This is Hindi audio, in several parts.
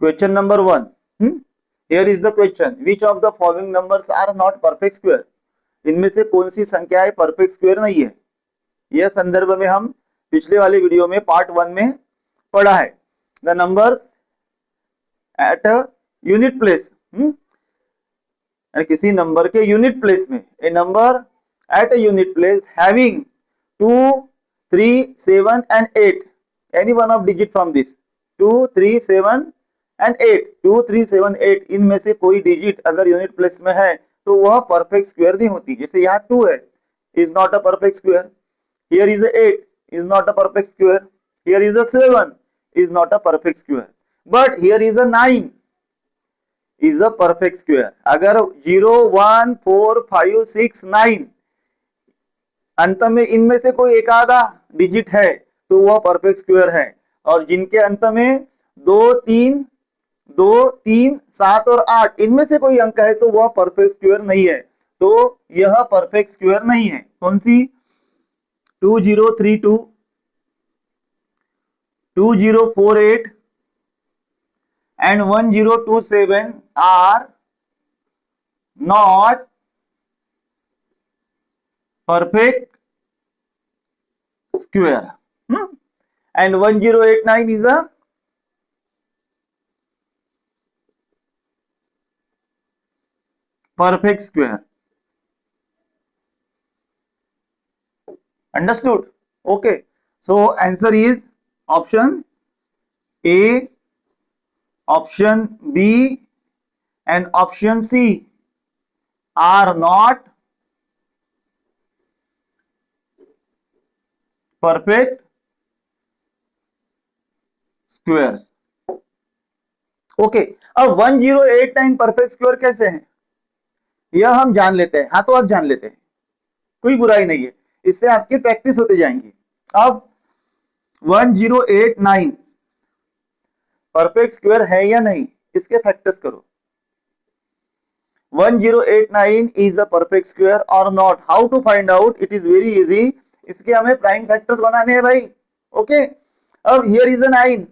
Question number 1, here is the question, which of the following numbers are not perfect square? इनमें से कौन सी संख्या है परफेक्ट स्क्वायर नहीं है? यह संदर्भ में हम पिछले वाले वीडियो में पार्ट 1 में पढ़ा है। The numbers at a unit place, किसी नंबर के यूनिट प्लेस में, a number at a unit place having 2, 3, 7 and 8, any one of digit from this 2, 3, 7 and 8, 2, 3, 7, 8 इनमें से कोई डिजिट अगर यूनिट प्लेस में है तो वह परफेक्ट स्क्वायर नहीं होती। जैसे यहाँ 2 है, is not a perfect square. Here is 8, is not a perfect square. Here is 7, is not a perfect square. But here is 9, is a perfect square. अगर 0, 1, 4, 5, 6, 9 अंत में इनमें से कोई एक आधा डिजिट है तो वह परफेक्ट स्क्वायर है। और जिनके अंत में 2, 3, 7 और 8 इनमें से कोई अंक है तो वह परफेक्ट स्क्वायर नहीं है। तो यह परफेक्ट स्क्वायर नहीं है। कौन सी? 2032, 2048 and 1027 are not perfect square, and 1089 is a perfect square. Understood? Okay, so answer is option A, option B and option C are not perfect squares. Okay, अब 1089 परफेक्ट स्क्वायर कैसे हैं यह हम जान लेते हैं, हाथों हाथ जान लेते हैं, कोई बुराई नहीं है, इससे आपकी प्रैक्टिस होते जाएंगी। अब 1089 परफेक्ट स्क्वायर है या नहीं इसके फैक्टर्स करो। 1089 इज अ परफेक्ट स्क्वायर और not. How to find out? It is very easy. इसके हमें प्राइम फैक्टर्स बनाने हैं भाई। ओके, अब here is a 9,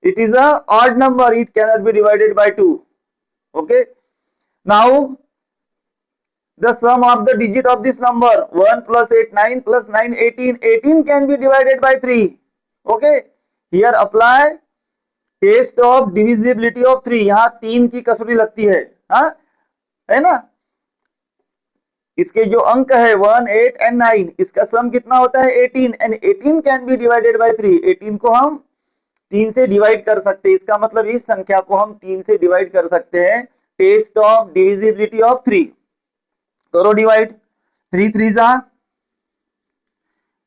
it is a odd number, it cannot be divided by 2. Okay, now the sum of the digit of this number 1 plus 8 9 plus 9 18, 18 can be divided by 3. Okay, here apply test of divisibility of 3. यहाँ 3 की कसौटी लगती है, हाँ है ना। इसके जो अंक है 1, 8 and 9, इसका सम कितना होता है 18 and 18 can be divided by 3. 18 को हम 3 से डिवाइड कर सकते हैं, इसका मतलब इस संख्या को हम 3 से डिवाइड कर सकते हैं। टेस्ट ऑफ डिविजिबिलिटी ऑफ 3, करो डिवाइड। 3 3 जा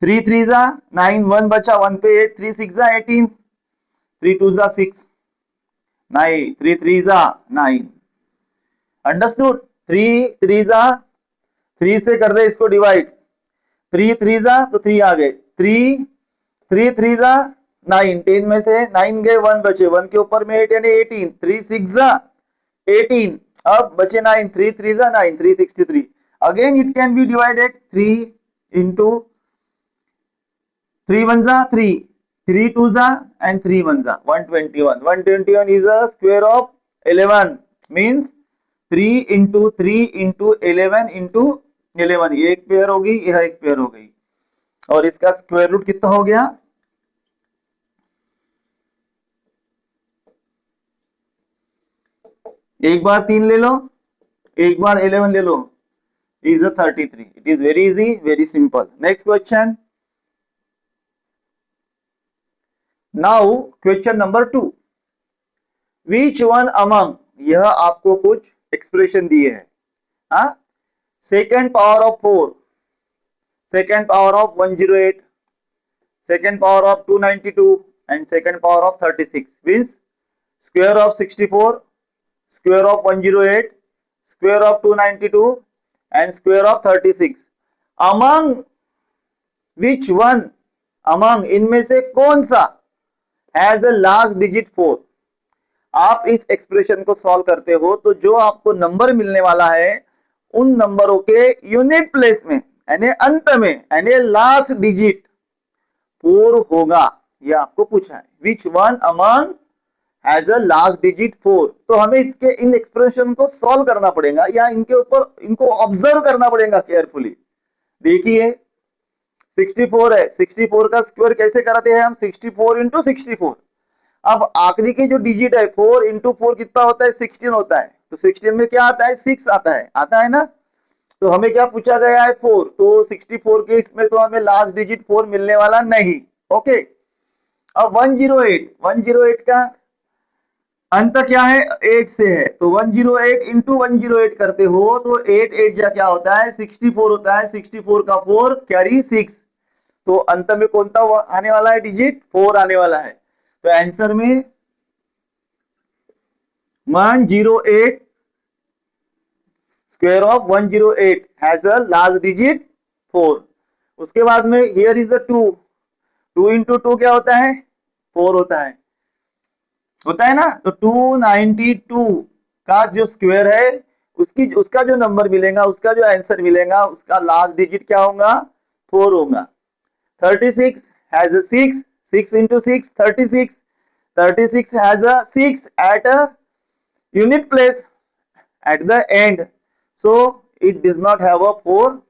3 3 जा 9, 1 बचा 1 पे 8, 3 6 जा 18, 3 2 जा 6, 9 3 3 जा 9। अंडरस्टूड? 3 3 जा 3 से कर रहे इसको डिवाइड, 3 3 जा तो 3 आ गए, 3 3 3 जा 9, 10 में से 9 गए 1 बचे, 1 के ऊपर में 8 यानी 18, 3 6 जा 18, अब बचे 9, 3 3 जा 9, 363। Again it can be divided 3 into 3 1 जा 3, 3 2 जा एंड 3 1 जा 121। 121 is a square of 11, means 3 into 3 into 11 into 11, ये एक पेयर होगी, यह एक पेयर हो गई, और इसका स्क्वायर रूट कितना हो गया? एक बार 3 ले लो, एक बार 11 ले लो, is 33। It is very easy, very simple. Next question, now question number 2, which one among, यह आपको कुछ एक्सप्रेशन दिए हैं, हाँ, second power of 4, second power of 108, second power of 292 and second power of 36 means square of 64, square of 108, square of 292 and square of 36. Among which one, among इनमें से कौन सा has the last digit 4? आप इस एक्सप्रेशन को सॉल्व करते हो तो जो आपको नंबर मिलने वाला है उन नंबरों के यूनिट प्लेस में यानी अंत में यानी लास्ट डिजिट 4 होगा, यह आपको पूछा है। विच one among has a last digit 4। तो हमें इसके इन एक्सप्रेशन को सॉल्व करना पड़ेगा या इनके ऊपर इनको ऑब्जर्व करना पड़ेगा केयरफुली। देखिए 64 है, 64 का स्क्वायर कैसे करते हैं हम, 64 इंटू 64। अब आखिरी के जो डिजिट है 4 इंटू 4 कितना होता है, 16 होता है। तो 16 में क्या आता है, 6 आता है ना। तो हमें क्या पूछा गया है, 4। तो 64 के इसमें तो हमें लास्ट डिजिट 4 मिलने वाला नहीं। ओके, अब 108 का अंत क्या है, 8 से है। तो 108 इंटू 108 करते हो तो 8 8 जा क्या होता है, 64 होता है। 64 का 4 कैरी 6। तो अंत में कौन सा आने वाला है डिजिट, 4 आने वाला है। तो आंसर में 108 square of 108 has a last digit 4। उसके बाद में हियर इज द 2। 2 इंटू 2 क्या होता है, 4 होता है ना। तो 292 का जो स्क्वायर है उसका जो नंबर मिलेगा, उसका जो आंसर मिलेगा, उसका लास्ट डिजिट क्या होगा, 4 होगा। 36 has a 6, 6 into 6 36, 36 has a 6 at a unit place at the end, so it does not have a 4।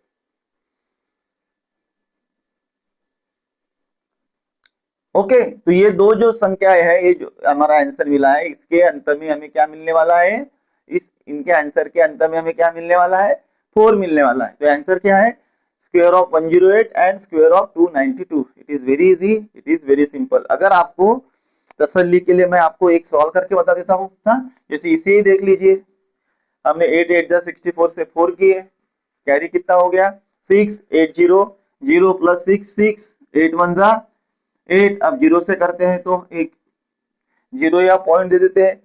Okay, तो ये दो जो संख्याएं है, ये जो हमारा आंसर मिला है, इसके अंत में हमें क्या मिलने वाला है, इनके आंसर के अंत में हमें क्या मिलने वाला है, 4 मिलने वाला है। तो आंसर क्या है, square of 108 and square of 292। It is very easy, it is very simple. अगर आपको तसल्ली के लिए मैं आपको एक सॉल्व करके बता देता हूँ। जैसे इसे ही देख लीजिए, हमने 8 8 64 से 4 किए, कैरी कितना हो गया 6, 8 0 0 प्लस 6 6, 8 1 8। अब 0 से करते हैं तो एक 0 या पॉइंट दे देते हैं,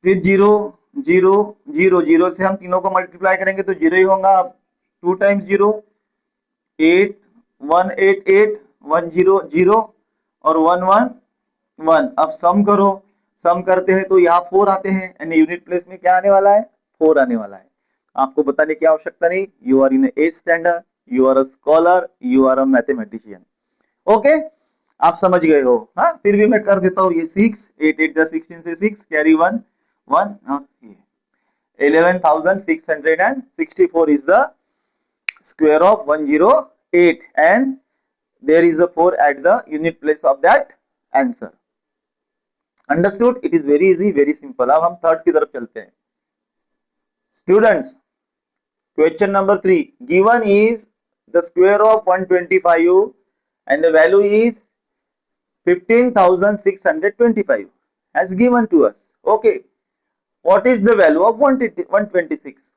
फिर 0 0 0 0 से हम तीनों को मल्टीप्लाई करेंगे तो 0 ही होगा। अब 2 टाइम्स 0 8 1 8 8 1 0 0 और 1 1 1। अब सम करो, सम करते हैं तो यहाँ 4 आते हैं, यानी यूनिट प्लेस में क्या आने वाला है, 4 आने वाला है। आपको बताने की आवश्यकता नहीं, you are in 8th standard, you are a scholar, you are a mathematician. Okay, आप समझ गए हो। हाँ, फिर भी मैं कर देता हूँ। ये 6 8 8 16 से 6 carry 1 1 11,664 is the square of 108 and there is a 4 at the unit place of that answer. Understood? It is very easy, very simple. अब हम थर्ड की तरफ चलते हैं। Students, question number 3, given is the square of 125 and the value is 15,625 has given to us. Okay, what is the value of 126?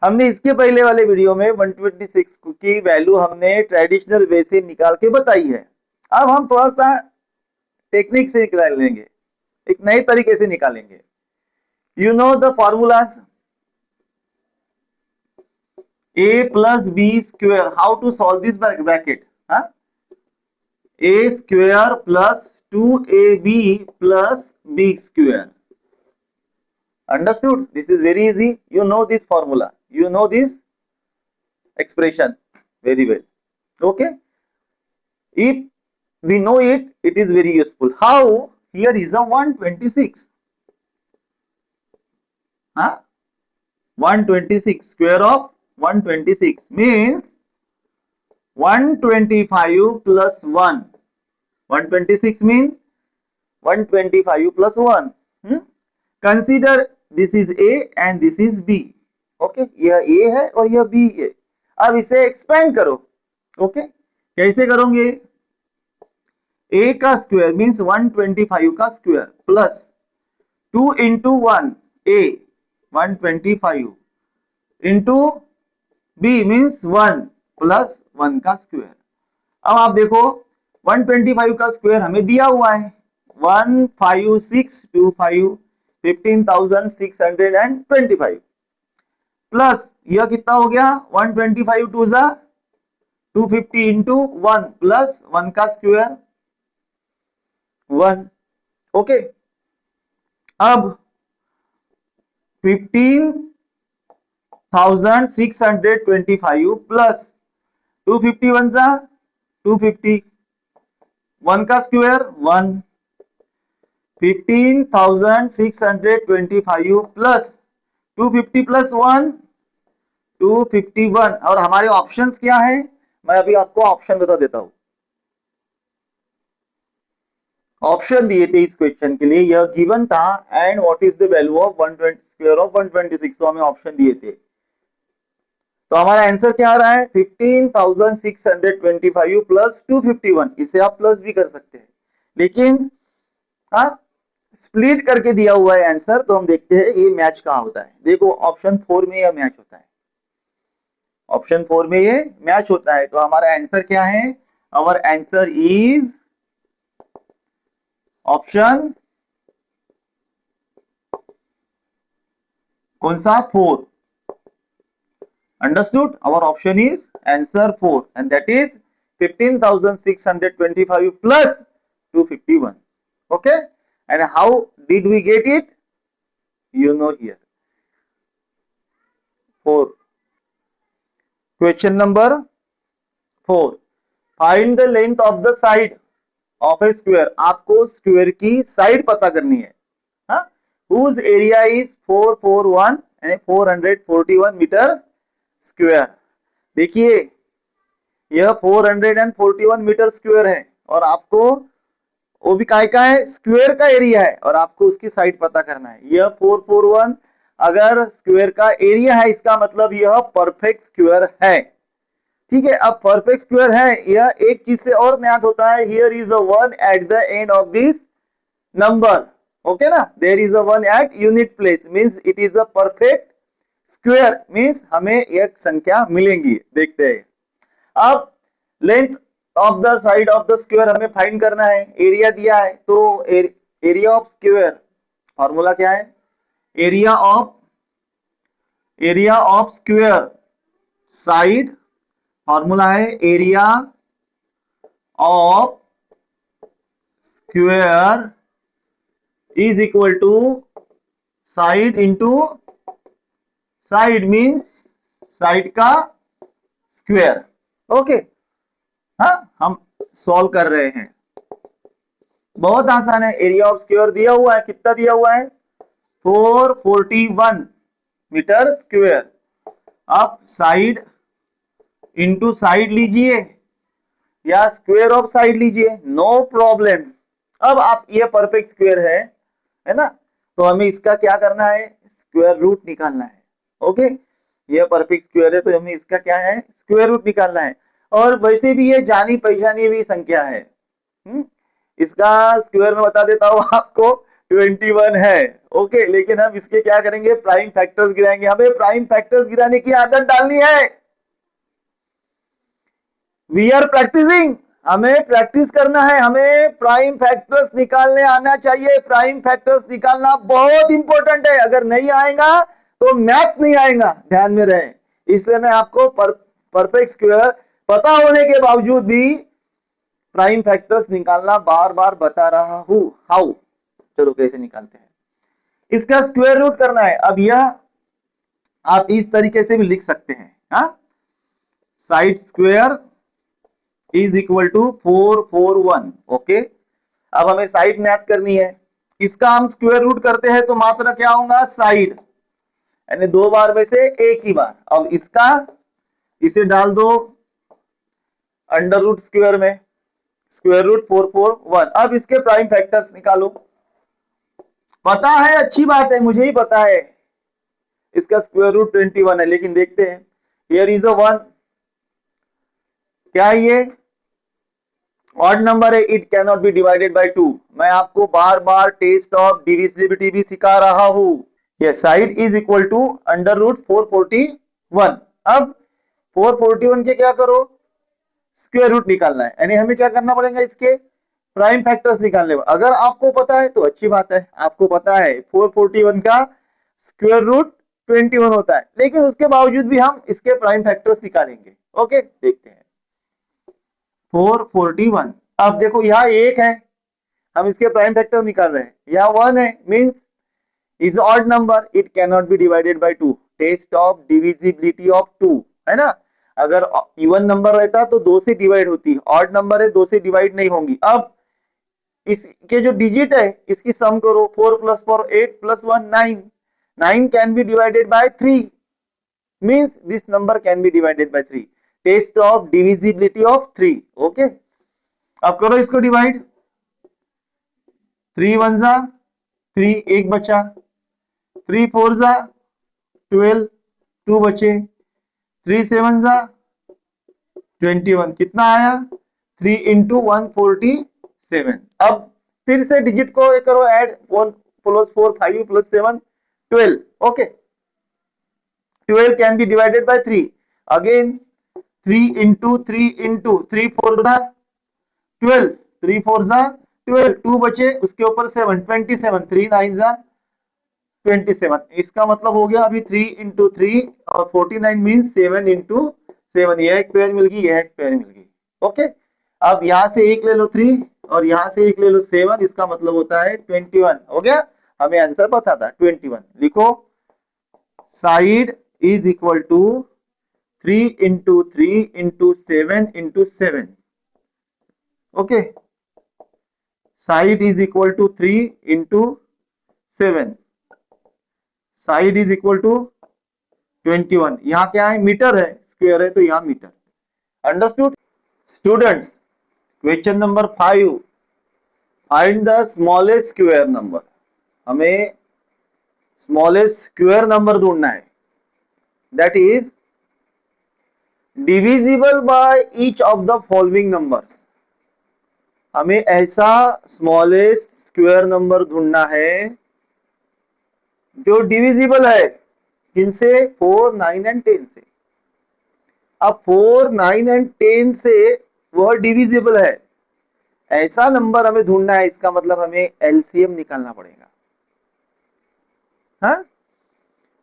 हमने इसके पहले वाले वीडियो में 126 की वैल्यू हमने ट्रेडिशनल वे से निकाल के बताई है। अब हम थोड़ा सा टेक्निक से निकालेंगे, एक नए तरीके से निकालेंगे। You know the formulas, a plus b square, how to solve this bracket? A square plus 2ab plus b square. Understood? This is very easy. You know this formula, you know this expression very well. Okay, if we know it, it is very useful. How? Here is a 126. 126 square of 126 means 125 plus 1. 126 means 125 plus 1. Consider this is A and this is B. Okay, यह A है और यह B है। अब इसे एक्सपेंड करो। ओके, कैसे करोगे? A का स्क्वायर मीन्स 125 का square plus 2 into 1 A 125 into B means 1 plus 1 का स्क्वायर। अब आप देखो 125 का स्क्वायर हमें दिया हुआ है 15625 15,625 प्लस यह कितना हो गया 125 टू जा 250 इंटू 1 प्लस 1 का स्क्वायर 1। ओके, अब 15,625 प्लस 250 1 जा 250 1 का स्क्वायर 1, 15,625 प्लस 250 प्लस 1 251। और हमारे ऑप्शंस क्या है, मैं अभी आपको ऑप्शन बता देता हूं। ऑप्शन दिए थे इस क्वेश्चन के लिए, यह गिवन था and what is the value of 120 square of 126, तो हमें ऑप्शन दिए थे। तो हमारा आंसर क्या आ रहा है 15,625 प्लस 251। इसे आप प्लस भी कर सकते हैं, लेकिन हाँ स्प्लिट करके दिया हुआ है आंसर, तो हम देखते हैं ये मैच कहाँ होता है। देखो ऑप्शन 4 में यह मैच होता है, ऑप्शन 4 में ये मैच होता है। तो हमारा आंसर क्या है, आवर आंसर इज ऑप्शन कौन सा 4। Understood? Our option is answer 4 and that is 15,625 plus 251. Okay? And how did we get it? You know here. 4. Question number 4. Find the length of the side of a square. आपको स्क्वायर की साइड पता करनी है, हाँ? Whose area is 441 and 441 metre square. देखिए यह 441 मीटर स्क्वायर है और आपको वो भी काय का है, स्क्वायर का एरिया है और आपको उसकी साइड पता करना है। यह 441 अगर स्क्वायर का एरिया है, इसका मतलब यह परफेक्ट स्क्वायर है। ठीक है, अब परफेक्ट स्क्वायर है, यह एक चीज से और ज्ञात होता है, here is a one at the end of this number. Okay ना, there is a one at unit place, means it is a perfect square, means हमें एक संख्या मिलेंगी। देखते हैं, अब length of the side of the square हमें फाइंड करना है, एरिया दिया है, तो एरिया ऑफ स्क्वायर फॉर्मूला क्या है, area of square side formula है area of square is equal to side into side, means side का स्क्वायर। ओके, हाँ हम सॉल्व कर रहे हैं, बहुत आसान है। एरिया ऑफ स्क्वायर दिया हुआ है, कितना दिया हुआ है 441 मीटर स्क्वायर। आप साइड इंटू साइड लीजिए या स्क्वायर ऑफ साइड लीजिए, नो प्रॉब्लम। अब आप ये परफेक्ट स्क्वायर है ना, तो हमें इसका क्या करना है, स्क्वायर रूट निकालना है। ओके, ये परफेक्ट स्क्वायर है तो हमें इसका क्या है, स्क्वायर रूट निकालना है। और वैसे भी ये जानी पहचानी हुई संख्या है, इसका स्क्वायर में बता देता हूं आपको 21 है। ओके, लेकिन हम इसके क्या करेंगे, प्राइम फैक्टर्स गिराएंगे। हमें प्राइम फैक्टर्स गिराने की आदत डालनी है, वी आर प्रैक्टिसिंग, हमें प्रैक्टिस करना है, हमें प्राइम फैक्टर्स निकालने आना चाहिए। प्राइम फैक्टर्स निकालना बहुत इंपॉर्टेंट है, अगर नहीं आएगा तो मैथ्स नहीं आएगा, ध्यान में रहे। इसलिए मैं आपको परफेक्ट स्क्वायर पता होने के बावजूद भी प्राइम फैक्टर्स निकालना बार बार बता रहा हूं। हाउ, चलो कैसे निकालते हैं, इसका स्क्वायर रूट करना है। अब यह आप इस तरीके से भी लिख सकते हैं, हाँ, side square is equal to 441। Okay, अब हमें साइड मैथ करनी है, इसका हम स्क्वायर रूट करते हैं तो मात्रा क्या होगा, साइड, यानी दो बार में से एक ही बार। अब इसका इसे डाल दो अंडर रूट स्क्वायर में, स्क्वायर रूट 441। अब इसके प्राइम फैक्टर्स निकालो, पता है, अच्छी बात है, मुझे ही पता है इसका स्क्वायर रूट 21 है, लेकिन देखते हैं, हियर इज अ 1, क्या ये ऑड नंबर है, it can not be divided by 2। मैं आपको बार बार टेस्ट ऑफ डिविजिबिलिटी भी सिखा रहा हूं। ये side is equal to under root 441। अब 441 के क्या करो, स्क्वायर रूट निकालना है, यानी हमें क्या करना पड़ेगा, इसके प्राइम फैक्टर्स निकालने। अगर आपको पता है तो अच्छी बात है, आपको पता है 441 का स्क्वायर रूट 21 होता है, लेकिन उसके बावजूद भी हम इसके प्राइम फैक्टर्स निकालेंगे। ओके, देखते हैं 441। अब देखो यहाँ 1 है, हम इसके प्राइम फैक्टर निकाल रहे हैं, यहाँ 1 है, means is odd number, it can not be divided by 2। Test of divisibility of 2, है ना, अगर इवन नंबर रहता तो 2 से डिवाइड होती, ऑड नंबर है 2 से डिवाइड नहीं होंगी। अब इसके जो डिजिट है इसकी सम करो, 4 + 4 8 + 1 9, 9 can be divided bye 3, means this number can be divided by 3. Test of divisibility of 3. Okay, अब करो इसको डिवाइड, 3 1 जा 3, एक बचा, 3 4 जा 12, 2 बचे, 3 7 जा 21, कितना आया 3 × 147। अब फिर से डिजिट को करो add, 1 + 4 5 + 7 12। Okay, 12 can be divided by 3. Again 3 × 3 × 3 4 जा 12, 3 4 जा 12, 2 बचे, उसके ऊपर 7 27, 3 9 जा 27। इसका मतलब हो गया अभी 3 × 3 और 49 मीन्स 7 × 7। यह एक पेयर मिल गई, यह एक पेयर मिल गई। ओके, अब यहां से एक ले लो 3 और यहां से एक ले लो 7, इसका मतलब होता है 21। हो गया, हमें आंसर पता था 21। लिखो side is equal to 3 × 3 × 7 × 7। okay, side is equal to 3 × 7, side is equal to 21। यहाँ क्या है, मीटर है, स्क्वायर है तो यहाँ metre. Understood students? Question number 5, find the smallest square number. हमें स्मॉलेस्ट स्क्वायर नंबर ढूंढना है, that is divisible by each of the following numbers। हमें ऐसा स्मॉलेस्ट स्क्वायर नंबर ढूंढना है जो डिविजिबल है, किनसे, 4 9 एंड 10 से। अब 4 9 एंड 10 से वह डिविजिबल है, ऐसा नंबर हमें ढूंढना है। इसका मतलब हमें एलसीएम निकालना पड़ेगा। हाँ,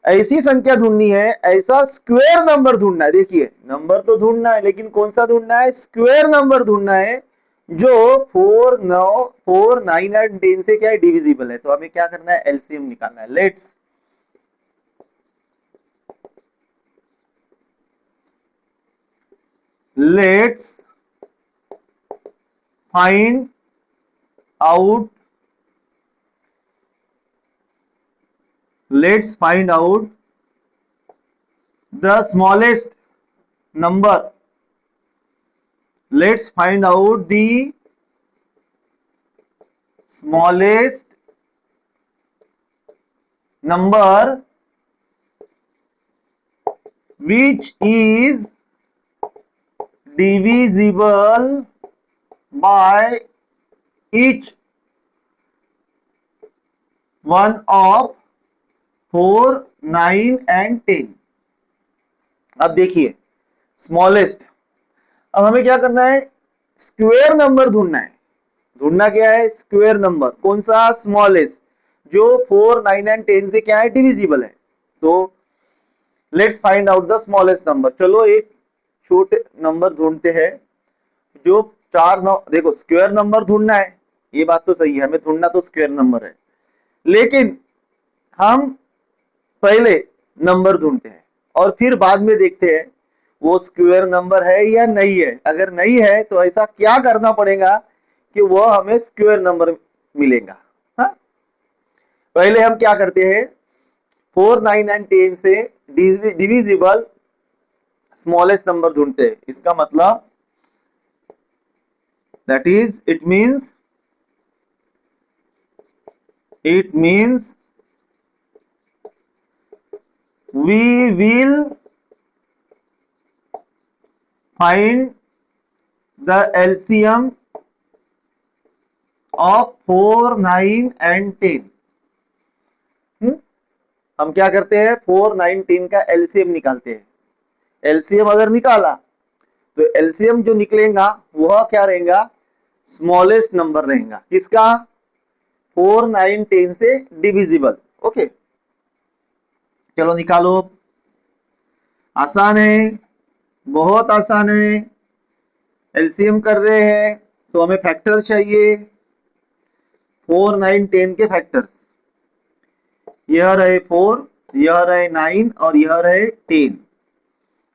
ऐसी संख्या ढूंढनी है, ऐसा स्क्वायर नंबर ढूंढना है। देखिए, नंबर तो ढूंढना है, लेकिन कौन सा ढूंढना है, स्क्वायर नंबर ढूंढना है जो 4 9 एंड 10 से क्या है, डिविजिबल है। तो हमें क्या करना है, एलसीएम निकालना है। Let's find out the smallest number। let's find out the smallest number which is divisible by each one of 4 9 and 10। अब देखिए स्मॉलेस्ट, अब हमें क्या करना है, स्क्वायर नंबर ढूंढना है। ढूंढना क्या है, स्क्वायर नंबर। कौन सा, स्मॉलेस्ट, जो 4 9 एंड 10 से क्या है, डिविजिबल है। तो let's find out the smallest number. चलो एक छोटे नंबर ढूंढते हैं जो 4 9, देखो स्क्वायर नंबर ढूंढना है, ये बात तो सही है, हमें ढूंढना तो स्क्वायर नंबर है, लेकिन हम पहले नंबर ढूंढते हैं और फिर बाद में देखते हैं वो स्क्वायर नंबर है या नहीं है। अगर नहीं है तो ऐसा क्या करना पड़ेगा कि वो हमें स्क्वायर नंबर मिलेगा। हाँ, पहले हम क्या करते हैं, 4 9 एंड 10 से डिविजिबल स्मॉलेस्ट नंबर ढूंढते हैं। इसका मतलब that is it means we will find the LCM of 4 9 and 10। हम क्या करते हैं, 4 9 10 का एलसीएम निकालते हैं। एलसीएम अगर निकाला तो एलसीएम जो निकलेगा वह क्या रहेगा, स्मॉलेस्ट नंबर रहेगा। किसका, 4 9 10 से डिविजिबल। ओके, चलो निकालो। आसान है, बहुत आसान है। एलसीएम कर रहे हैं तो हमें फैक्टर चाहिए, 4 9 10 के फैक्टर्स। यह रहे 4, यह रहे 9 और यह रहे 10,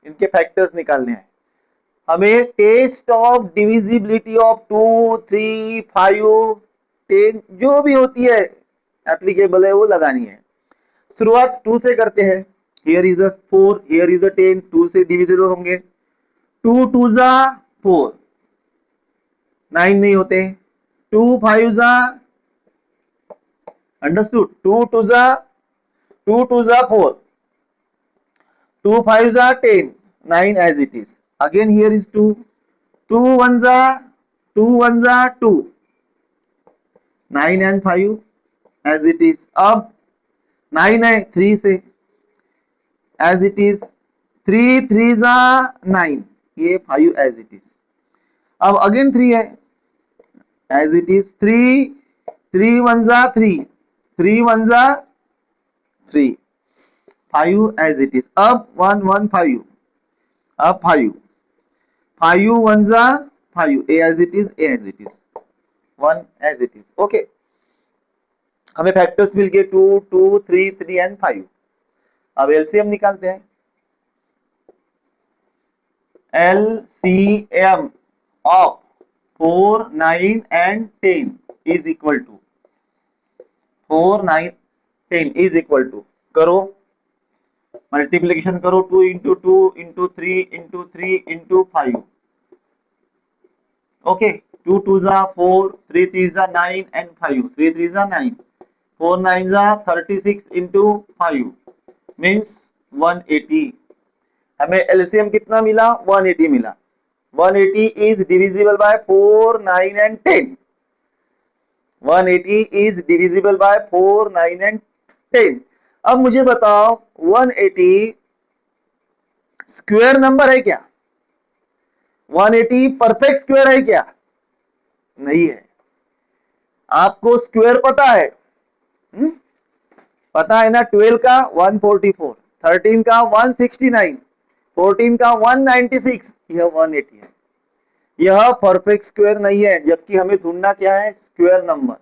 इनके फैक्टर्स निकालने हैं हमें। टेस्ट ऑफ डिविजिबिलिटी ऑफ 2 3 5 10 जो भी होती है एप्लीकेबल है वो लगानी है। शुरुआत 2 से करते हैं। Here is a 4, here is अ 10, 2 से डिविजिबल होंगे। 2 2 जा 4, 9 नहीं होते। 2 5 जा, अंडरस्टूड, 2 2 जा 4, 2 5 जा 10, 9 as it is. Again here is 2, 2 1 जा 2, 9 and 5 as it is. अब 9 है 3 से as it is, 3 3 जा 9, ये 5 as it is. अब अगेन 3 है as it is, 3 3 1 जा 3, 3 1 जा 3, 5 as it is. अब 1 1 5, अब 5 5 1 जा 5, a as it is, a as it is, 1 as it is. Okay, हमें फैक्टर्स मिल गए 2 2 3 3 एंड 5। अब एलसीएम निकालते हैं। LCM of 4 9 and 10 is equal to 4 9 10 is equal to, करो मल्टीप्लीकेशन करो, 2 into 2 into 3 into 3 into 5। Okay, 2 2 जा 4, 3 3 जा 9 एंड 5, 3 3 जा 9, 4 9 जा 36 इंटू 5 मीन्स 180। हमें एलसीएम कितना मिला? 180 मिला। 180 is divisible by 4 9 and 10। 180 is divisible by 4 9 and 10। अब मुझे बताओ 180 स्क्वायर नंबर है क्या? 180 परफेक्ट स्क्वायर है क्या? नहीं है। आपको स्क्वायर पता है? पता है ना? 12 का 144, 13 का 169, 14 का 196, यह 180 है। यह परफेक्ट स्क्वायर नहीं है, जबकि हमें ढूंढना क्या है? Square number.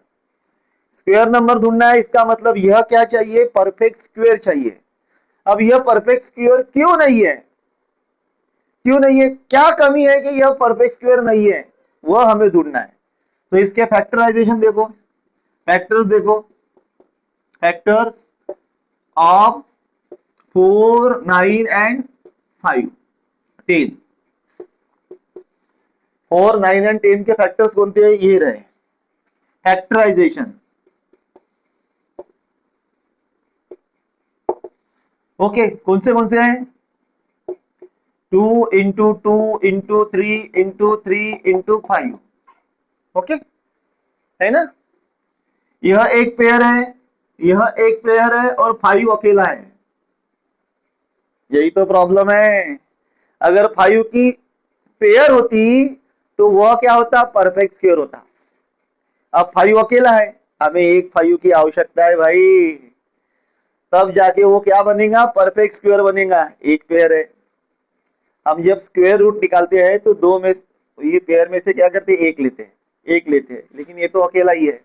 स्क्वायर नंबर ढूंढना है, इसका मतलब यह क्या चाहिए? परफेक्ट स्क्वायर चाहिए। अब यह परफेक्ट स्क्वायर क्यों नहीं है? क्यों नहीं है? क्या कमी है कि यह परफेक्ट स्क्वायर नहीं है? वह हमें ढूंढना है। तो इसके फैक्टराइजेशन देखो, फैक्टर्स देखो, फैक्टर्स ऑफ 4 9 एंड 5 10। 4 9 एंड 10 के फैक्टर्स कौन थे? ये रहे। फैक्टराइजेशन, ओके, कौन से हैं? 2 into 2 into 3 into 3 into 5, okay, है ना? यह एक पेयर है, यह एक पेयर है और 5 अकेला है। यही तो प्रॉब्लम है। अगर 5 की पेयर होती तो वह क्या होता? परफेक्ट स्क्वायर होता। अब 5 अकेला है, हमें एक 5 की आवश्यकता है भाई, तब जाके वो क्या बनेगा? परफेक्ट स्क्वायर बनेगा। एक पेयर है, हम जब स्क्वायर रूट निकालते हैं तो दो में, ये पेयर में से क्या करते हैं? एक लेते हैं, लेकिन ये तो अकेला ही है।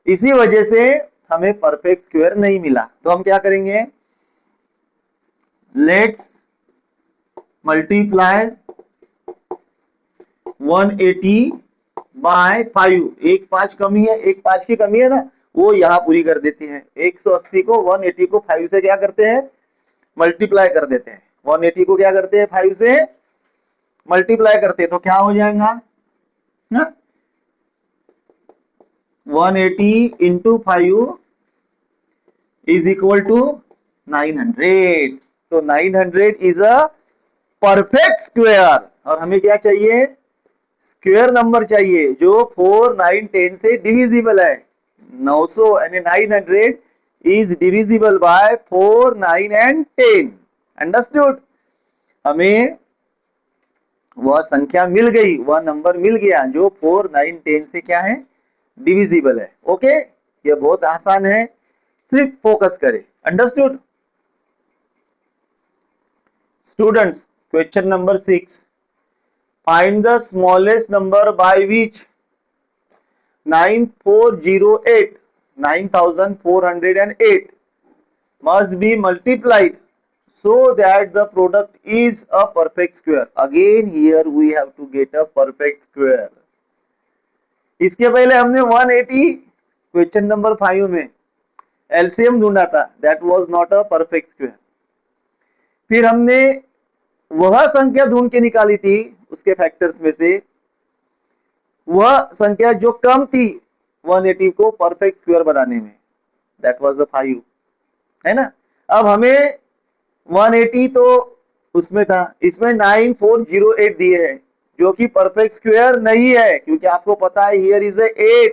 इसी वजह से हमें परफेक्ट स्क्वायर नहीं मिला। तो हम क्या करेंगे? Let's multiply 180 by 5। एक 5 कमी है, एक 5 की कमी है ना, वो यहाँ पूरी कर देती है। 180 को 180 को 5 से क्या करते हैं? मल्टीप्लाई कर देते हैं। 180 को क्या करते हैं? 5 से मल्टीप्लाई करते हैं, तो क्या हो जाएगा ना? 180 इंटू 5 इज इक्वल टू 900। तो 900 इज अ परफेक्ट स्क्वायर। और हमें क्या चाहिए? स्क्वायर नंबर चाहिए जो 4 9 10 से डिविजिबल है। 900 यानी 900 is divisible by 4 9 and 10। Understood? हमें वह संख्या मिल गई, वह नंबर मिल गया जो 4 9 10 से क्या है? डिविजिबल है। ओके, यह बहुत आसान है, सिर्फ फोकस करें। Understood? Students, question number 6, find the smallest number by which 9408 must be multiplied so that the product is a perfect square. Again here we have to get a perfect square. इसके पहले हमने 180 क्वेश्चन नंबर 5 में एलसीएम ढूंढा था, that was not a perfect square. फिर हमने वह संख्या ढूंढ के निकाली थी उसके फैक्टर्स में से, वह संख्या जो कम थी 180 को परफेक्ट स्क्वायर बनाने में, दैट वाज द 5, है ना। अब हमें 180 तो उसमें था, इसमें 9408 दिए हैं जो कि परफेक्ट स्क्वायर नहीं है, क्योंकि आपको पता है हियर इज 8,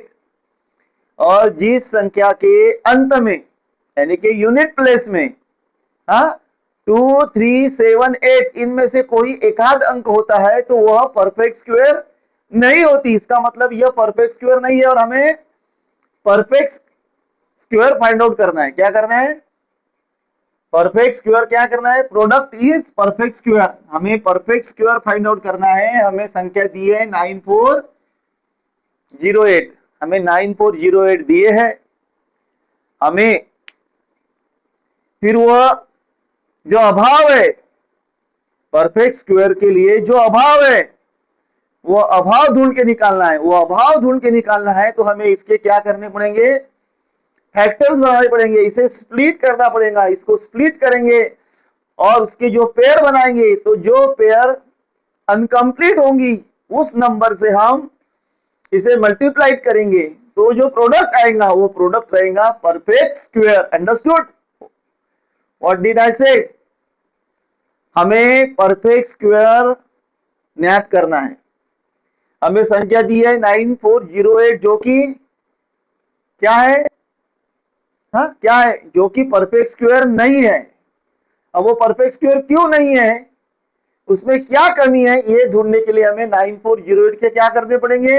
और जिस संख्या के अंत में यानी कि यूनिट प्लेस में 2, 3, 7, 8 इनमें से कोई एकाध अंक होता है तो वह परफेक्ट स्क्वायर नहीं होती। इसका मतलब यह परफेक्ट स्क्वायर नहीं है, और हमें परफेक्ट स्क्वायर फाइंड आउट करना है। क्या करना है? परफेक्ट स्क्वायर क्या करना है? Product is perfect square. हमें परफेक्ट स्क्वायर फाइंड आउट करना है। हमें संख्या दी है 9408, हमें 9408 दिए हैं। हमें फिर वह जो अभाव है परफेक्ट स्क्वायर के लिए, जो अभाव है वो अभाव ढूंढ के निकालना है। वो अभाव ढूंढ के निकालना है तो हमें इसके क्या करने पड़ेंगे? फैक्टर्स बनाने पड़ेंगे, इसे स्प्लिट करना पड़ेगा। इसको स्प्लिट करेंगे और उसके जो पेयर बनाएंगे, तो जो पेयर अनकंप्लीट होंगी उस नंबर से हम इसे मल्टीप्लाई करेंगे, तो जो प्रोडक्ट आएगा वो प्रोडक्ट रहेगा perfect square. Understood what did I से? हमें परफेक्ट स्क्वायर ज्ञात करना है। हमें संख्या दी है 9408 जो कि क्या है? क्या है? जो कि परफेक्ट स्क्वायर नहीं है। अब वो परफेक्ट स्क्वायर क्यों नहीं है, उसमें क्या कमी है, ये ढूंढने के लिए हमें 9408 के क्या करने पड़ेंगे?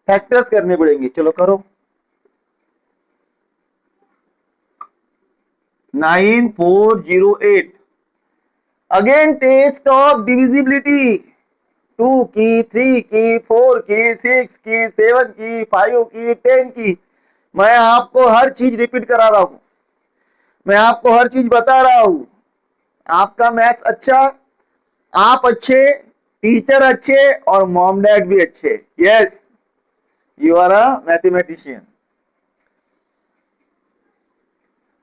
फैक्टर्स करने पड़ेंगे। चलो करो। 9408 अगेन टेस्ट ऑफ डिविजिबिलिटी। 2 की, 3 की, 4 की, 6 की, 7 की, 5 की, 10 की। मैं आपको हर चीज रिपीट करा रहा हूं, मैं आपको हर चीज बता रहा हूं। आपका मैथ्स अच्छा, आप अच्छे, टीचर अच्छे, और मॉम डैड भी अच्छे। Yes, you are a mathematician.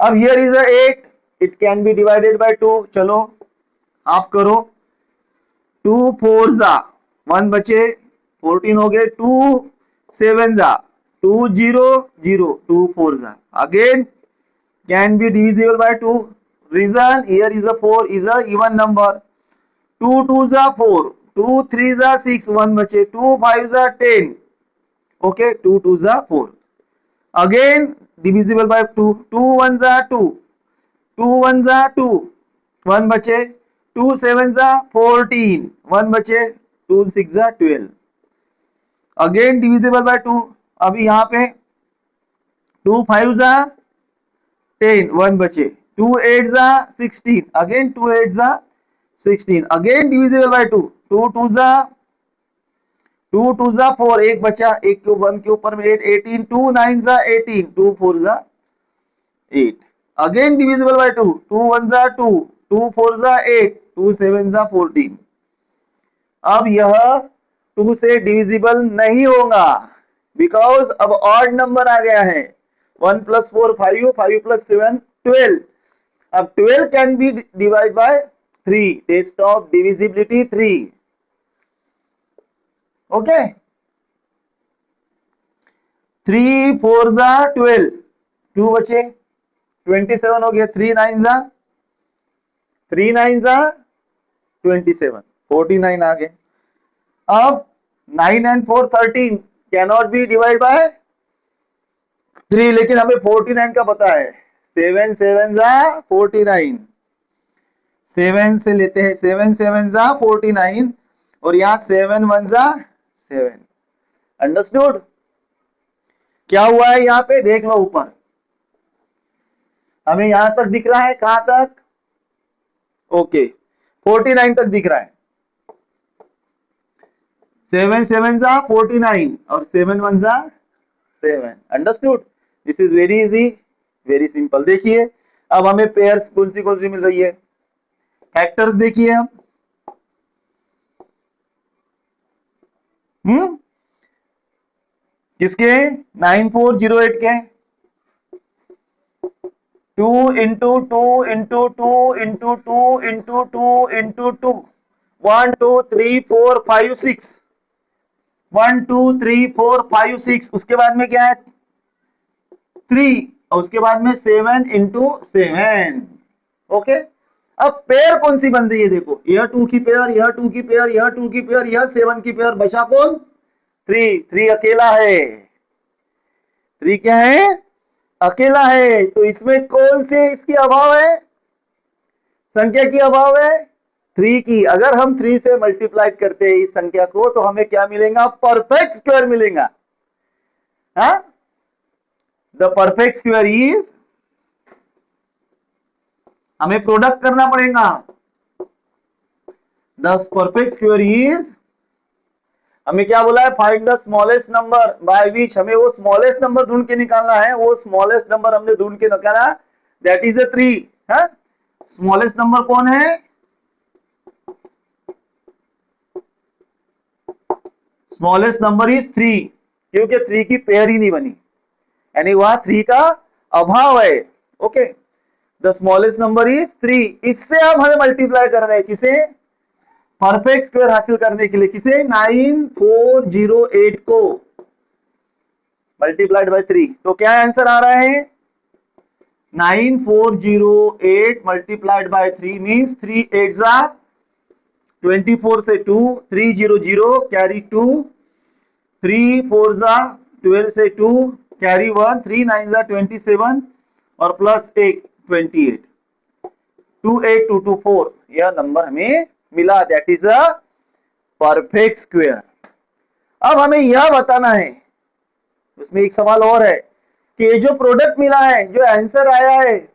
अब here is 8, it can be divided by 2। चलो आप करो। 2 4 जा 1 बचे, 14 हो गए। 2 7 जा 2 0 0, 2 4 जा again can be divisible by 2. Reason here is a 4 is a even number. 2 2 जा 4, 2 3 जा 6, 1 बचे, 2 5 जा 10, okay, 2 2 जा 4 again divisible by 2. 2 1 जा 2, 2 1 जा 2, 1 बचे, 2 7 जा 14, 1 बचे, 2 6 जा 12 again divisible by 2. अभी यहाँ पे 2 5 जा 10, 1 बचे, 2 8 जा 16, अगेन 2 8 जा 16 अगेन डिविजिबल बाय 2. 2 2 जा 4, एक बचा, एक के 1 के ऊपर में 8, 18, 2 9 जा 18, 2 4 जा 8 अगेन डिविजिबल बाय 2. 2 1 जा 2, 2 4 जा 8, 2 7 जा 14. अब यह 2 से डिविजिबल नहीं होगा बिकॉज अब ऑड नंबर आ गया है। 1 + 4 5, 5 + 7 12. अब 12 can be divide by 3, test of divisibility 3। Okay, 3 4 जा 12, 2 बचे, 27 हो गया। 3 9 जा 27, 49 आ गए। अब 9 and 4 13 cannot be divide by 3, लेकिन हमें 49 का पता है। 7 7 जा 49, 7 से लेते हैं, 7 7 जा 49, और यहाँ 7 1 जा 7। अंडरस्टूड? क्या हुआ है यहाँ पे देख लो ऊपर, हमें यहां तक दिख रहा है। कहां तक? ओके, 49 तक दिख रहा है। 7 7 जा 49 और 7 1 जा 7। Understood? This is very easy, very simple. देखिए अब हमें पेयर्स कौन सी मिल रही है, फैक्टर्स देखिए हम। किसके? 9408 के। 2 into 2 into 2 into 2 into 2 into 2, 1 2 3 4 5 6, 1 2 3 4 5 6। उसके बाद में क्या है? 3, और उसके बाद में 7 इंटू 7। ओके, अब पेयर कौन सी बन रही है? देखो, यह 2 की पेयर, यह 2 की पेयर, यह 2 की पेयर, यह 7 की पेयर, बचा कौन? 3। 3 अकेला है। 3 क्या है? अकेला है। तो इसमें कौन से इसकी अभाव है? संख्या की अभाव है 3 की। अगर हम 3 से मल्टीप्लाई करते हैं इस संख्या को, तो हमें क्या मिलेगा? परफेक्ट स्क्वायर मिलेगा। हाँ, द परफेक्ट स्क्वायर इज, हमें प्रोडक्ट करना पड़ेगा। द परफेक्ट स्क्वायर इज, हमें क्या बोला है? Find the smallest number by which, हमें वो स्मॉलेस्ट नंबर ढूंढ के निकालना है। वो स्मॉलेस्ट नंबर हमने ढूंढ के निकाला, दैट इज a 3। है, स्मॉलेस्ट नंबर कौन है? स्मॉलेस्ट नंबर इज 3, क्योंकि 3 की पेयर ही नहीं बनी, यानी वहां 3 का अभाव है। Okay, the smallest number is 3। इससे अब हमें मल्टीप्लाई कर रहे हैं, किसे? परफेक्ट स्क्वायर हासिल करने के लिए। किसे? 9408 को मल्टीप्लाइड बाय 3। तो क्या आंसर आ रहा है? 9408 मल्टीप्लाइड बाय 3 मीन्स 3 8 जा 24 से 2, 300 कैरी 2, 3 4 जा 12 से 2 कैरी 1, 3 9 जा 27 और प्लस 1 28, 28224 यह नंबर हमें मिला, that is a perfect square. अब हमें यह बताना है, उसमें एक सवाल और है कि ये जो प्रोडक्ट मिला है, जो आंसर आया है,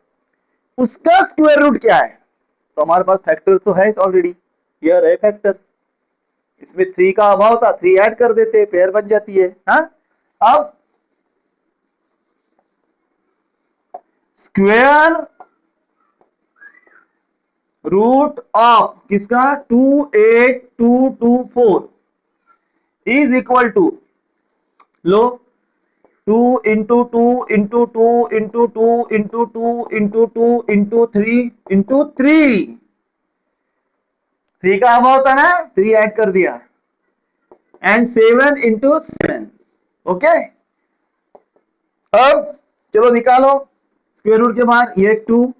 उसका स्क्वायर रूट क्या है? तो हमारे पास फैक्टर्स तो है ऑलरेडी, ये रहे फैक्टर्स। इसमें 3 का अभाव था, 3 ऐड कर देते, पेयर बन जाती है। हाँ, अब स्क्वायर रूट ऑफ किसका? 28224 इज इक्वल टू, लो, 2 into 2 into 2 into 2 into 2 into 2 into 3 into 3। 3 का अभाव था ना, 3 ऐड कर दिया, एंड 7 इंटू 7। ओके, अब चलो निकालो स्क्वायर रूट के बाहर, ये 2,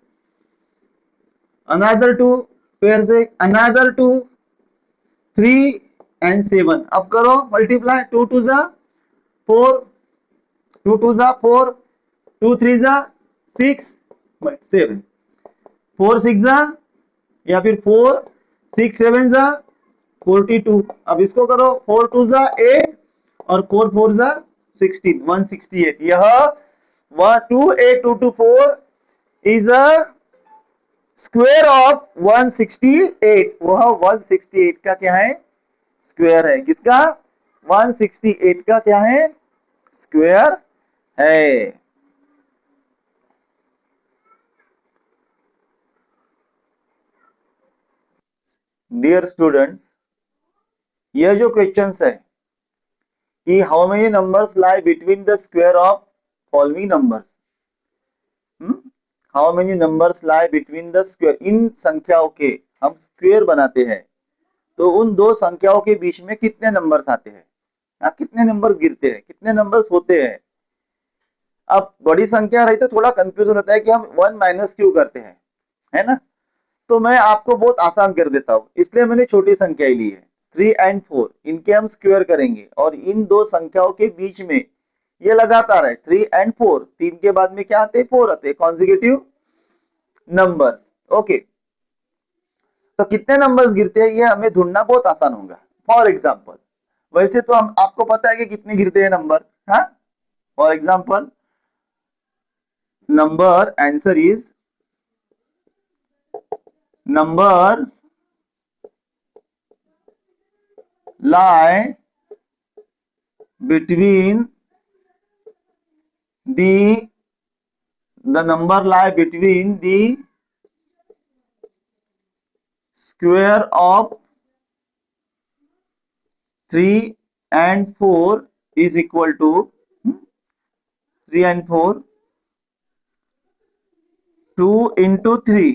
अनदर 2, पेयर से अनदर 2, 3 एंड 7। अब करो मल्टीप्लाई, 2 2 जा 4, 2 2 जा 4, 2 3 जा 6, 7, 4 6 जा, या फिर 4 6 7 जा 42। अब इसको करो, 4 2 जा 8 और 4 4 जा 16, 168। यह 28224 is a स्क्वायर ऑफ 168। वह 168 का क्या है? स्क्वायर है। किसका? 168 का क्या है? स्क्वायर है। डियर स्टूडेंट्स, यह जो क्वेश्चंस है कि how many numbers lie between the square of following numbers, how many numbers lie between the square, इन संख्याओं के हम स्क्वायर बनाते हैं, तो उन दो संख्याओं के बीच में कितने नंबर्स आते हैं? कितने नंबर्स गिरते हैं, कितने नंबर्स होते हैं? अब बड़ी संख्या रही तो थोड़ा कंफ्यूजन होता है कि हम 1 माइनस क्यों करते हैं, है ना? तो मैं आपको बहुत आसान कर देता हूं, इसलिए मैंने छोटी संख्या ही ली है। 3 एंड 4 इनके हम स्क्वायर करेंगे, और इन दो संख्याओं के बीच में ये लगातार है 3 एंड 4, 3 के बाद में क्या आते हैं? 4 आते हैं, कॉन्जिक्यूटिव नंबर्स। ओके, तो कितने नंबर्स गिरते हैं ये हमें ढूंढना बहुत आसान होगा। फॉर एग्जाम्पल, वैसे तो हम आपको पता है कि कितने गिरते हैं नंबर। हाँ, for example, number answer is, numbers lie between the number lie between the square of 3 and 4 is equal to 3 and 4, 2 into 3,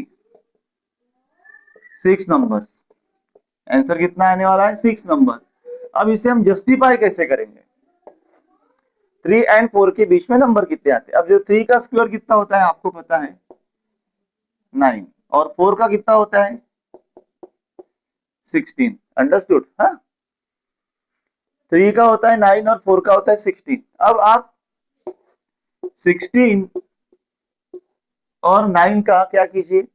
6 numbers. Answer कितना आने वाला है? 6 नंबर। अब इसे हम जस्टिफाई कैसे करेंगे? 3 and 4 के बीच में नंबर कितने आते हैं? अब जो 3 का स्क्वायर कितना होता है आपको पता है, 9, और 4 का कितना होता है? 16। अंडरस्टूड? हाँ, 3 का होता है 9 और 4 का होता है 16। अब आप 16 और 9 का क्या कीजिए?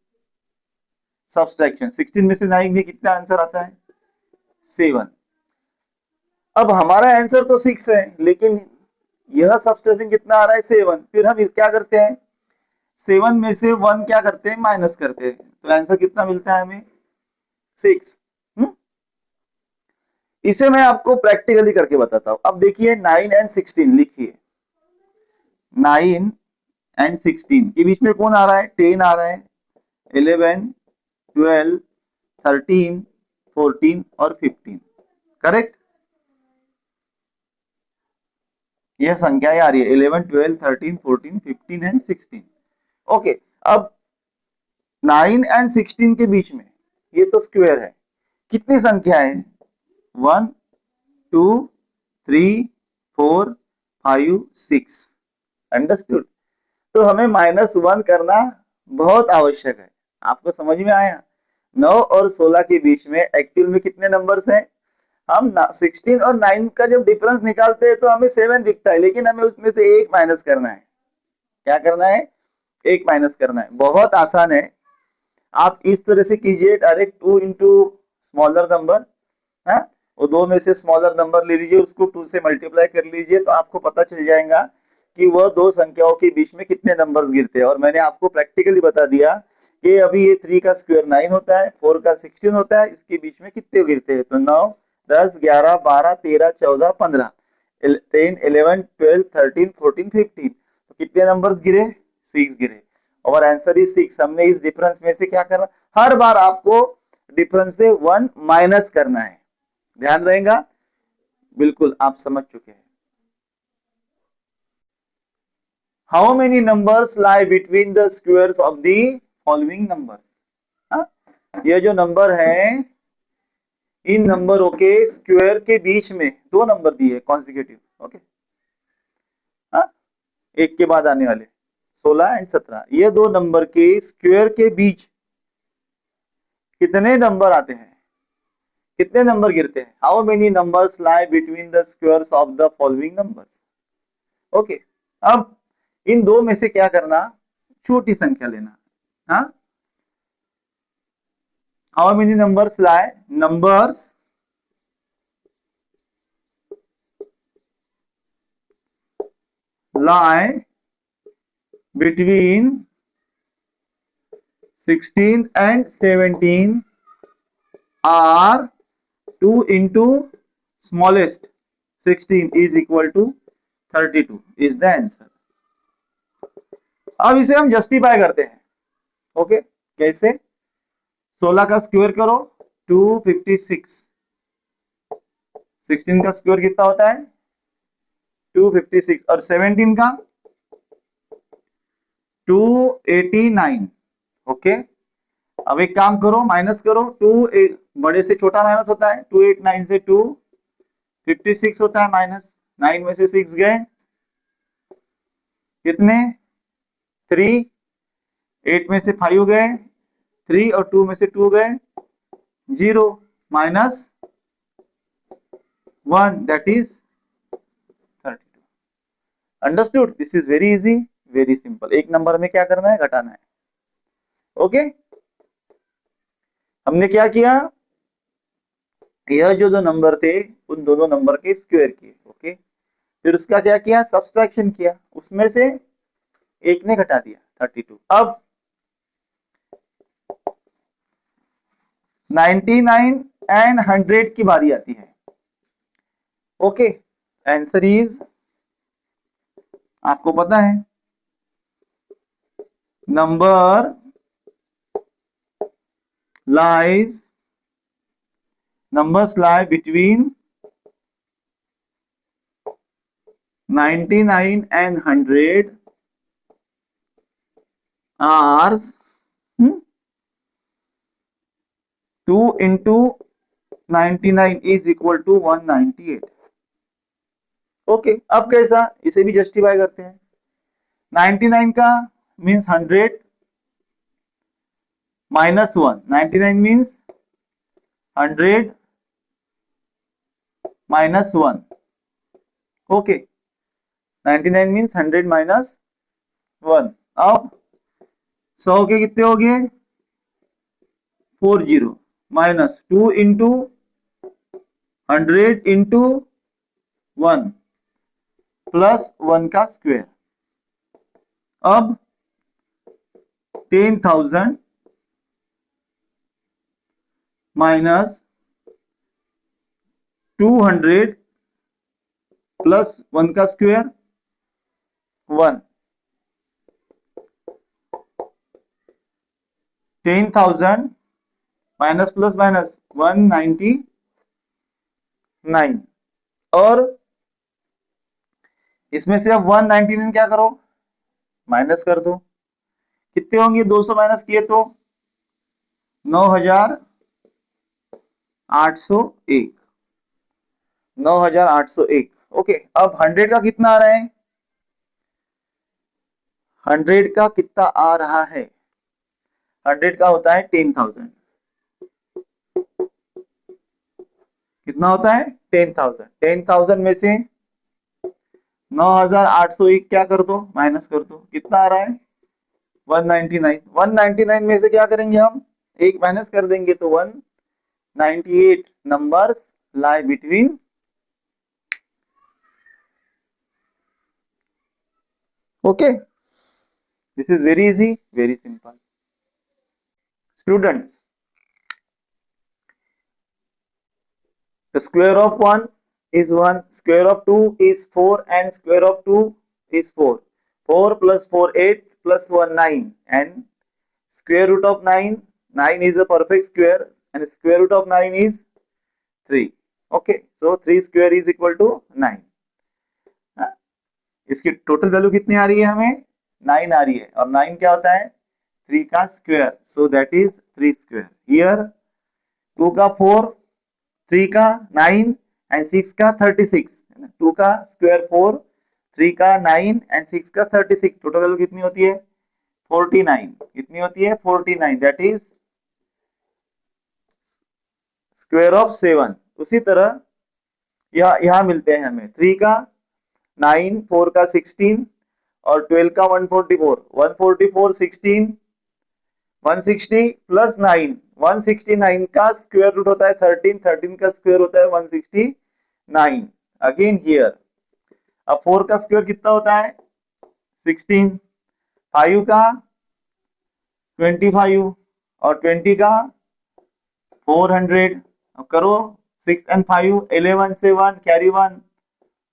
सब्सट्रैक्शन। 16 में से 9 में कितना आंसर आता है? 7। अब हमारा आंसर तो 6 है, लेकिन यह सब्सट्रैक्शन कितना आ रहा है? 7। फिर हम क्या करते हैं? 7 में से 1 क्या करते हैं? माइनस करते हैं। तो आंसर कितना मिलता है हमें? 6। इसे मैं आपको प्रैक्टिकली करके बताता हूं। अब देखिए 9 and 16 लिखिए। 9 and 16 के बीच में कौन आ रहा है? 10 आ रहा है, 11, 12, 13, 14 और 15। करेक्ट? यह संख्याएं आ रही है 11, 12, 13, 14, 15 एंड 16। ओके, अब 9 and 16 के बीच में ये तो स्क्वायर है। कितनी संख्याएं? 1, 2, 3, 4, 5, 6। अंडरस्टूड? तो हमें -1 करना बहुत आवश्यक है। आपको समझ में आया? 9 और 16 के बीच में एक्चुअल में कितने नंबर्स हैं? हम 16 और 9 का जब डिफरेंस निकालते हैं तो हमें 7 दिखता है, लेकिन हमें उसमें से 1 माइनस करना है। क्या करना है? 1 माइनस करना है। बहुत आसान है। आप इस तरह से कीजिए, डायरेक्ट 2 इंटू स्मॉलर नंबर, है, वो 2 में से स्मॉलर नंबर ले लीजिए, उसको 2 से मल्टीप्लाई कर लीजिए, तो आपको पता चल जाएगा कि वह दो संख्याओं के बीच में कितने नंबर्स गिरते हैं। और मैंने आपको प्रैक्टिकली बता दिया कि अभी ये 3 का स्क्वायर 9 होता है, 4 का 16 होता है, इसके बीच में कितने गिरते हैं? तो 9, 10, 11, 12, 13, 14, 15, 10, 11, 12, 13, 14, 15। तो कितने नंबर्स गिरे? 6 गिरे। और आंसर इज 6। हमने इस डिफरेंस में से क्या करना? हर बार आपको डिफरेंस से 1 माइनस करना है। ध्यान रहेगा? बिल्कुल, आप समझ चुके हैं। How many numbers lie between the squares of the following numbers? ये जो नंबर है, इन नंबरों के स्क्वायर के बीच में दो नंबर दिए कॉन्सिक्यूटिव। ओके, एक के बाद आने वाले 16 एंड 17, ये दो नंबर के स्क्वायर के बीच कितने नंबर आते हैं? कितने नंबर गिरते हैं? How many numbers lie between the squares of the following numbers? Okay, अब इन दो में से क्या करना? छोटी संख्या लेना। हाँ, how many numbers lie, numbers lie between 16 and 17 are 2 into smallest 16 is equal to 32 is the answer। अब इसे हम जस्टिफाई करते हैं। ओके, कैसे? 16 का स्क्वायर करो 256, 16 का स्क्वायर कितना होता है? 256, और 17 का 289। ओके, अब एक काम करो, माइनस करो। 2 बड़े से छोटा माइनस होता है, 289 से 256 होता है माइनस। 9 में से 6 गए, कितने? 3। 8 में से 5 गए, 3, और 2 में से 2 गए, 0, minus 1, that is 32। Understood? This is very easy, very simple. एक नंबर में क्या करना है? घटाना है। ओके, हमने क्या किया? यह जो दो नंबर थे, उन दोनों नंबर के स्क्वायर किए। ओके, फिर उसका क्या किया? सब्सट्रैक्शन किया, उसमें से एक ने घटा दिया, 32। अब 99 एंड 100 की बारी आती है। ओके, आंसर इज, आपको पता है, number lies, numbers lie between 99 and 100 are 2 into 99 is equal to 198. Okay, अब कैसा, इसे भी जस्टिफाई करते हैं। 99 का means 100 minus 1, 99 means 100 minus 1। Okay, 99 means 100 minus 1। अब 100 के कितने हो गए 40 माइनस 2 इंटू 100 इंटू 1 प्लस 1 का स्क्वायर। अब 10,000 माइनस 200 प्लस 1 का स्क्वायर 1। 10,000 minus plus minus 199। और इसमें से अब 199 क्या करो, माइनस कर दो। कितने होंगे 200 माइनस किए तो 9,801। 9,801। ओके, अब 100 का कितना आ रहा है, 100 का कितना आ रहा है, 100 का होता है 10,000। कितना होता है 10,000। 10,000 में से 9,801 क्या कर दो, माइनस कर दो। कितना आ रहा है 199। 199 में से क्या करेंगे हम, एक माइनस कर देंगे तो 198 numbers lie between. Okay, this is very easy, very simple. Students, the square of 1 is 1, square of 2 is 4 and square of 2 is 4. 4 plus 4 8 plus 1 9 and square root of 9, 9 is a perfect square and square root of 9 is 3. Okay, so 3 square is equal to 9. इसकी टोटल वैल्यू कितनी आ रही है हमें 9 आ रही है, और 9 क्या होता है 3 का square, so that is 3 square. Here 2 का 4, 3 का 9 एंड 6 का 36। 2 का स्क्वायर 4, 3 का 9 एंड 6 का 36। टोटल वैल्यू कितनी होती है 49। कितनी होती है 49, दैट इज स्क्वायर ऑफ 7। उसी तरह यहाँ मिलते हैं हमें 3 का 9, 4 का 16 और 12 का 144। 144 16 160 प्लस 9, 169 का स्क्वायर रूट होता है 13, 13 का स्क्वायर होता है 169। अगेन हियर अब 4 का स्क्वायर कितना होता है 16, 5 का 25 और 20 का 400। अब करो 6 and 5 11 से 1 carry 1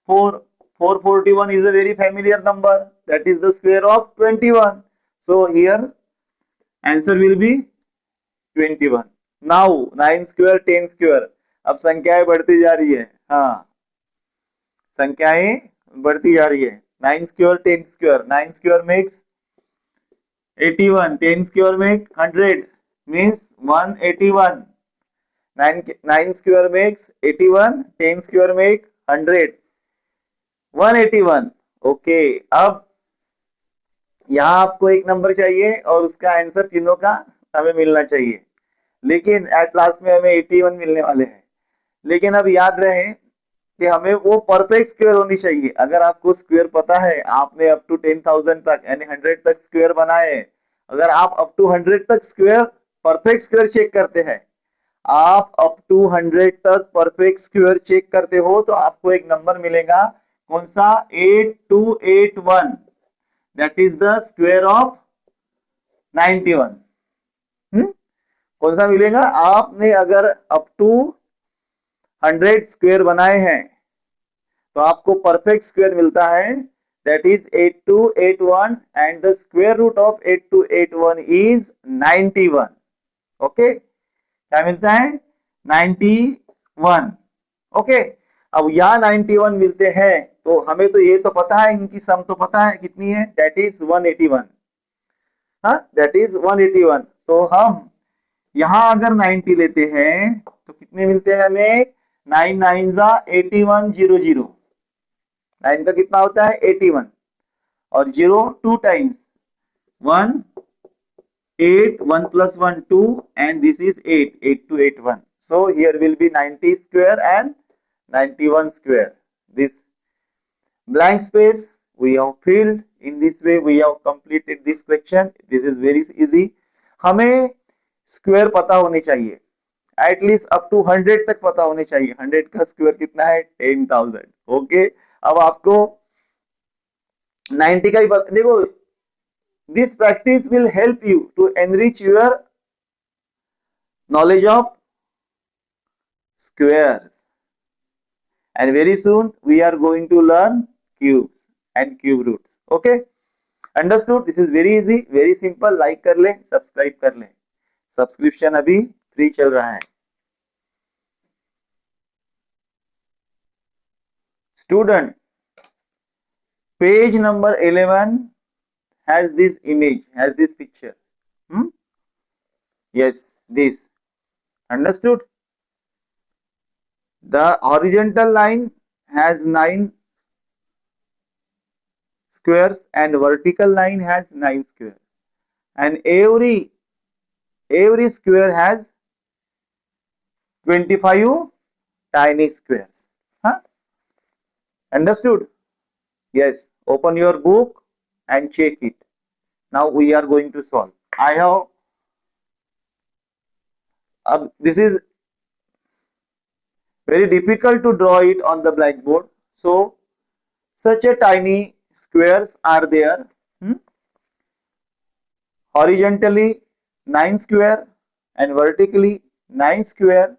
4। 441 is a very familiar number, that is the square of 21. So here answer will be 21. Now 9 square 10 square, अब संख्याएं बढ़ती जा रही है। हाँ, संख्याएं बढ़ती जा रही है। 9 square 10 square, 9 square makes 81, 10 square make 100 means 181। 9 square makes 81, 10 square make 100, 181। Okay, अब यहाँ आपको एक नंबर चाहिए और उसका आंसर तीनों का हमें मिलना चाहिए, लेकिन एट लास्ट में हमें 81 मिलने वाले हैं। लेकिन अब याद रहे कि हमें वो परफेक्ट स्क्वायर होनी चाहिए। अगर आपको स्क्वायर पता है, आपने अप टू 10,000 तक यानी 100 तक स्क्वायर बनाए, अगर आप अप टू 100 तक स्क्वायर परफेक्ट स्क्वायर चेक करते हैं, आप अप टू 100 तक परफेक्ट स्क्वायर चेक करते हो, तो आपको एक नंबर मिलेगा। कौन सा 8281, that is the square of 91। कौन सा मिलेगा, आपने अगर अप टू 100 स्क्वायर बनाए हैं तो आपको परफेक्ट स्क्वायर मिलता है, that is 8281 and the square root of 8281 is 91। Okay, क्या मिलता है 91। ओके, अब यहाँ 91 मिलते हैं तो हमें तो ये तो पता है, इनकी सम तो पता है कितनी है, दैट इज 181। हाँ, दैट इज 181। तो हम यहाँ अगर 90 लेते हैं तो कितने मिलते हैं हमें, 9 9 जा 81 0 0। 9 का कितना होता है 81 और 0 2 times 1 8 1 plus 1 2 and this is 8 8 to 8 1, so here will be 90 square and 91 square. This blank space we have filled. In this way we have completed this question. This is very easy. हमें स्क्वायर पता होने चाहिए, एटलीस्ट अप टू 100 तक पता होने चाहिए। 100 का स्क्वायर कितना है 10,000। ओके, अब आपको 90 का ही देखो, this practice will help you to enrich your knowledge of squares, and very soon we are going to learn cubes and cube roots. Okay, understood? This is very easy, very simple. like कर ले, सब्सक्राइब कर ले, सब्सक्रिप्शन अभी फ्री चल रहा है। Student, page number 11 has this image, has this picture. Yes, this. Understood? The horizontal line has 9 squares and vertical line has 9 squares, and every square has 25 tiny squares. Huh? Understood? Yes, open your book and check it. Now we are going to solve. I have this is very difficult to draw it on the blackboard, so such a tiny squares are there. Horizontally 9 square and vertically 9 square.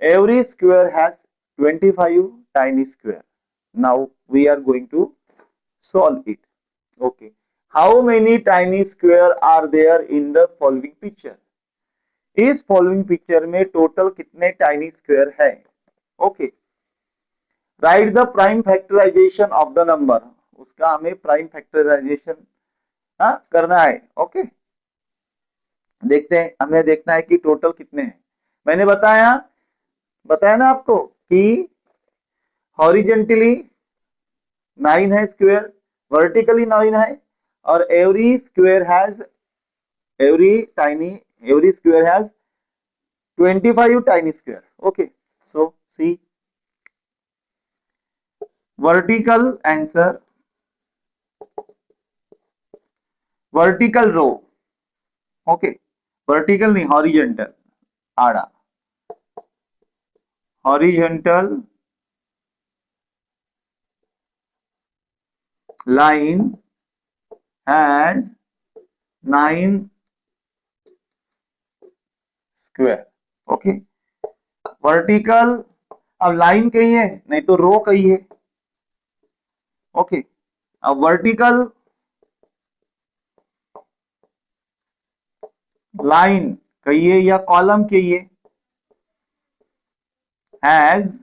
Every square has 25 tiny square. Now we are going to solve it. Okay, how many tiny square are there in the following picture? इस फॉलोइंग पिक्चर में टोटल कितने टाइनी स्क्वायर है? Okay, right the prime factorization of the number. उसका हमें प्राइम फैक्टराइजेशन करना है। ओके, देखते हैं, हमें देखना है कि टोटल कितने हैं। मैंने बताया ना आपको कि हॉरिजेंटली 9 है स्क्वायर, वर्टिकली 9 है, और every square has 25 tiny square. Okay, so see, vertical answer, vertical row. Okay, vertical नहीं, horizontal, आड़ा, horizontal line has 9 square. Okay, vertical, अब लाइन कही है नहीं तो रो कही है। ओके, अब वर्टिकल लाइन कहिए या कॉलम कहिए, has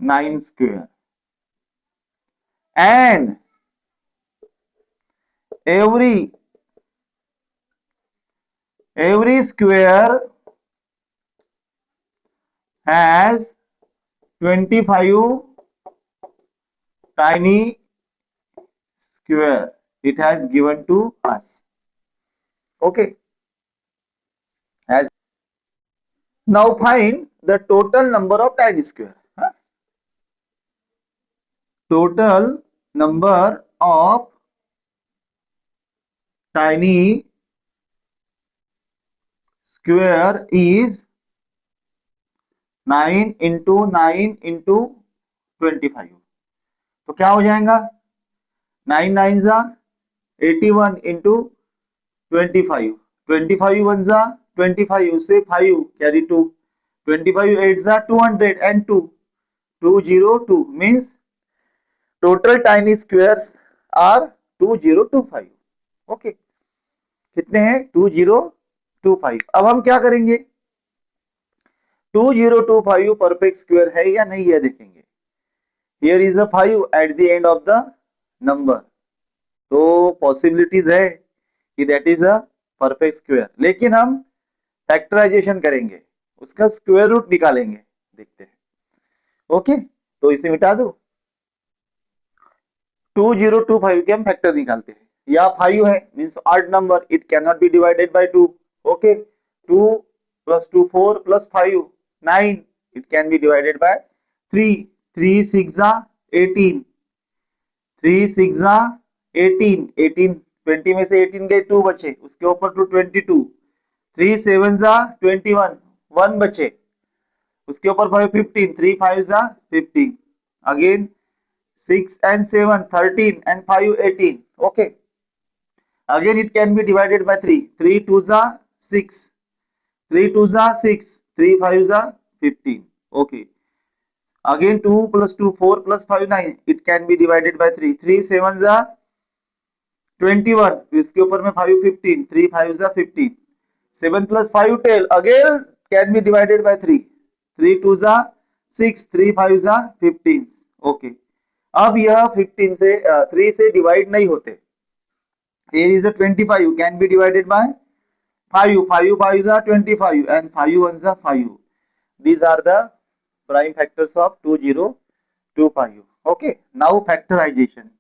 9 square and every square has 25 tiny square. It has given to us. Okay, as now find the total number of tiny square. Total number of tiny square is 9 into 9 into 25. तो क्या हो जाएगा, 9 9 जा 81 into 25, 25 1 जा 25 से 5 कैरी 2, 25 8 जा 200 and 2 202 means total tiny squares are 2025. Okay, कितने हैं 2025। अब हम क्या करेंगे, 2025 परफेक्ट स्क्वायर है या नहीं है देखेंगे। Here is a 5 eight the end of the number, तो पॉसिबिलिटीज है कि that is a perfect square, लेकिन हम फैक्टराइजेशन करेंगे, उसका स्क्वायर रूट निकालेंगे, देखते हैं। ओके, तो इसे मिटा दो। 2025 के हम फैक्टर निकालते हैं, या 5 है means odd number, it can not be divided by 2। Okay, 2 plus 2 4 plus 5 9, it can be divided by 3, 3 6 18, 3 6 18, 18 20 में से 18 गए 2 बचे, उसके ऊपर 2 22, 3 7 21 1 बचे, उसके ऊपर 5 15, 3 5 15, again 6 and 7 13 and 5 18. Okay, again it can be divided by 3, 3 2 6, 3 2 6, 3 5 15. Okay, again 2 plus 2 4 plus 5 9, it can be divided by 3, 3 7 21, इसके ऊपर में 5 15, 3 5 15, 7 plus 5 10, again can be divided by 3, 3 2 6, 3 5 15. Okay, अब यह 15 से 3 से डिवाइड नहीं होते। Here is a 25 can be divided by 5, 5 5 are 25 and 5 1s are 5. These are the prime factors of 2025. Okay, now factorization.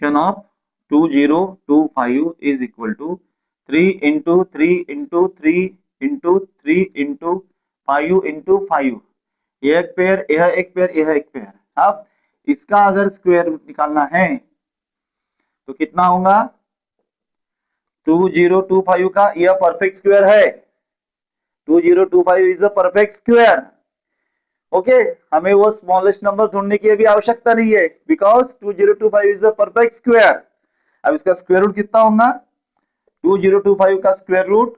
Of 2025 is equal to 3 into 3 into 3 into 3 into 5 into 5. यह एक पेयर, यह एक पेयर, यह एक पेयर। अब इसका अगर स्क्वायर रूट निकालना है तो कितना होगा? 2025 का यह परफेक्ट स्क्वायर है, 2025 is a perfect square. Okay, हमें वो स्मॉलेस्ट नंबर ढूंढने की अभी आवश्यकता नहीं है, because 2025 is a perfect square. अब इसका स्क्वायर रूट कितना होगा? 2025 का स्क्वायर रूट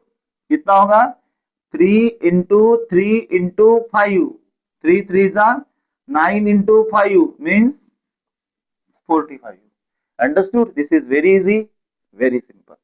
कितना होगा? 3 into 3 into 5, 3 3 9 into 5 means 45. Understood? This is very easy, very simple.